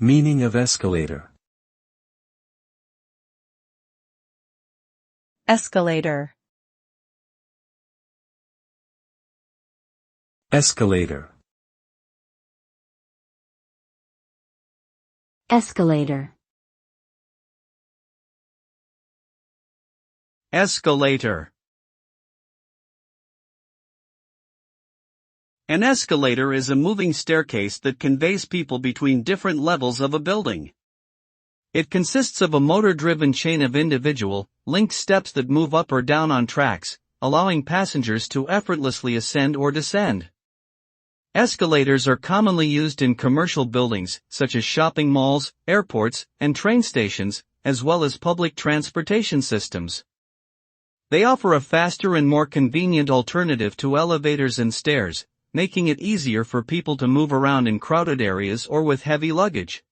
Meaning of escalator. Escalator. Escalator. Escalator. Escalator. An escalator is a moving staircase that conveys people between different levels of a building. It consists of a motor-driven chain of individual, linked steps that move up or down on tracks, allowing passengers to effortlessly ascend or descend. Escalators are commonly used in commercial buildings, such as shopping malls, airports, and train stations, as well as public transportation systems. They offer a faster and more convenient alternative to elevators and stairs, making it easier for people to move around in crowded areas or with heavy luggage.